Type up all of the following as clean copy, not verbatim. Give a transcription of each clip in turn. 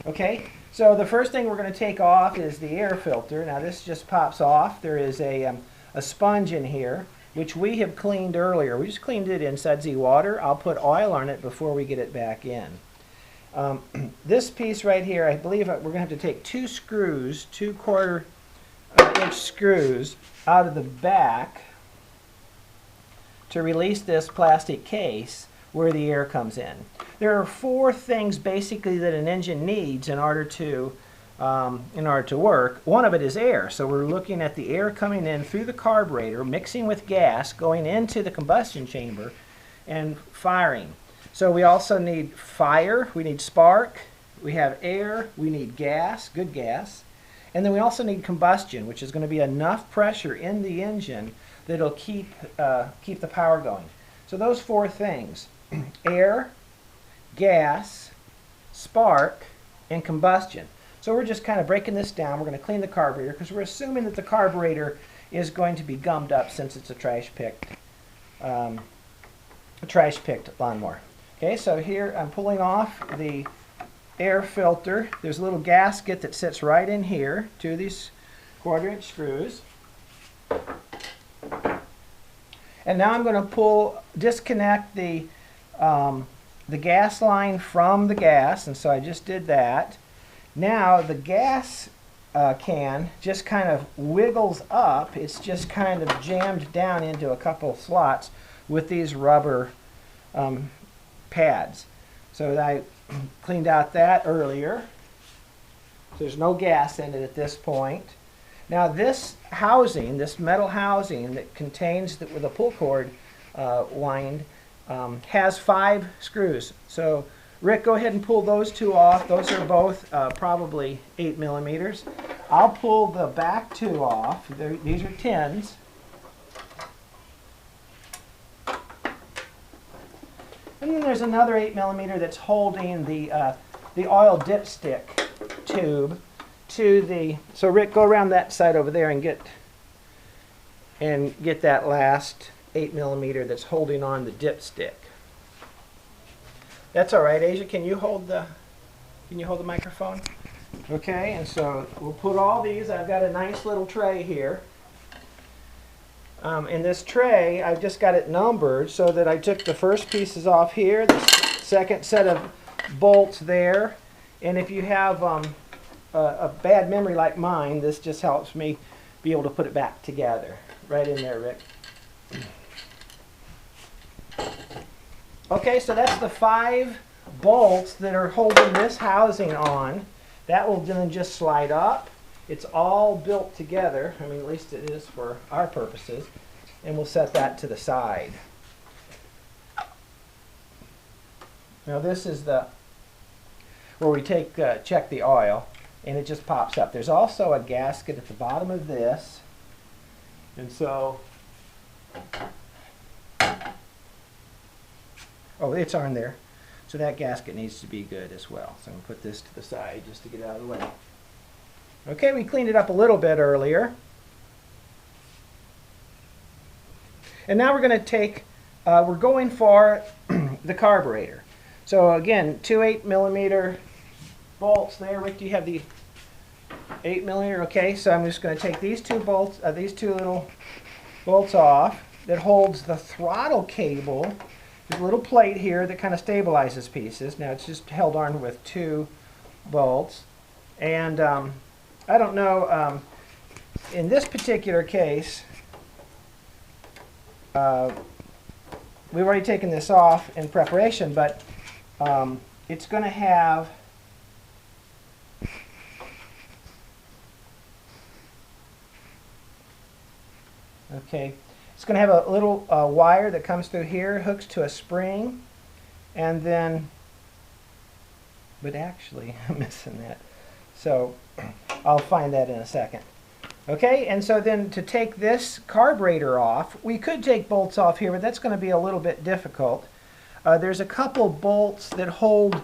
Okay, so the first thing we're going to take off is the air filter. Now this just pops off. There is a sponge in here, which we have cleaned earlier. We just cleaned it in sudsy water. I'll put oil on it before we get it back in. This piece right here, I believe we're going to have to take two screws, 2/4 inch screws out of the back to release this plastic case where the air comes in. There are 4 things basically that an engine needs in order to work. One of it is air. So we're looking at the air coming in through the carburetor, mixing with gas, going into the combustion chamber, and firing. So we also need fire, we need spark, we have air, we need gas, good gas, and then we also need combustion, which is going to be enough pressure in the engine that it'll keep the power going. So those 4 things, air, gas, spark, and combustion. So we're just kind of breaking this down. We're going to clean the carburetor because we're assuming that the carburetor is going to be gummed up since it's a trash-picked lawnmower. Okay, so here I'm pulling off the air filter. There's a little gasket that sits right in here, 2 of these 1/4 inch screws. And now I'm going to disconnect the gas line from the gas, and so I just did that. Now the gas can just kind of wiggles up. It's just kind of jammed down into a couple slots with these rubber pads. So I cleaned out that earlier. There's no gas in it at this point. Now this housing, this metal housing that contains with a pull cord wind, has 5 screws. So Rick, go ahead and pull those 2 off. Those are both probably 8 millimeters. I'll pull the back 2 off. These are 10s. And then there's another 8 millimeter that's holding the oil dipstick tube to the. So Rick, go around that side over there and get that last 8 millimeter that's holding on the dipstick. That's all right, Asia. Can you hold the microphone? Okay, and so we'll put all these. I've got a nice little tray here. In this tray, I've just got it numbered so that I took the first pieces off here, the second set of bolts there, and if you have a bad memory like mine, this just helps me be able to put it back together. Right in there, Rick. Okay, so that's the 5 bolts that are holding this housing on. That will then just slide up. It's all built together. I mean, at least it is for our purposes. And we'll set that to the side. Now this is where we check the oil, and it just pops up. There's also a gasket at the bottom of this. And so oh, it's on there. So that gasket needs to be good as well. So I'm going to put this to the side just to get out of the way. Okay, we cleaned it up a little bit earlier. And now we're going to take, we're going for the carburetor. So again, 2 8 millimeter bolts there. Rick, do you have the 8 millimeter? Okay, so I'm just going to take these 2 bolts, these 2 little bolts off that holds the throttle cable. There's a little plate here that kind of stabilizes pieces. Now it's just held on with 2 bolts. And I don't know, in this particular case, we've already taken this off in preparation, but it's going to have it's going to have a little wire that comes through here, hooks to a spring, and then, but actually I'm missing that. So I'll find that in a second. Okay, and so then to take this carburetor off, we could take bolts off here, but that's going to be a little bit difficult. There's a couple bolts that hold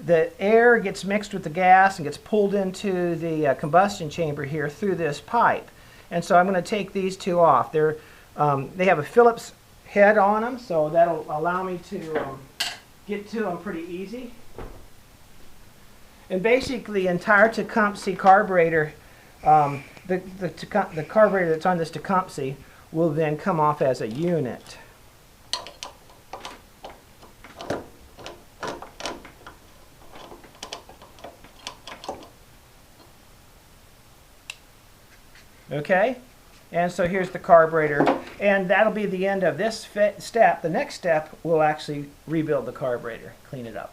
the air gets mixed with the gas and gets pulled into the combustion chamber here through this pipe. And so I'm going to take these 2 off. They have a Phillips head on them, so that'll allow me to get to them pretty easy. And basically, the entire Tecumseh carburetor, the carburetor that's on this Tecumseh will then come off as a unit. Okay? And so here's the carburetor, and that'll be the end of this step. The next step, we'll actually rebuild the carburetor, clean it up.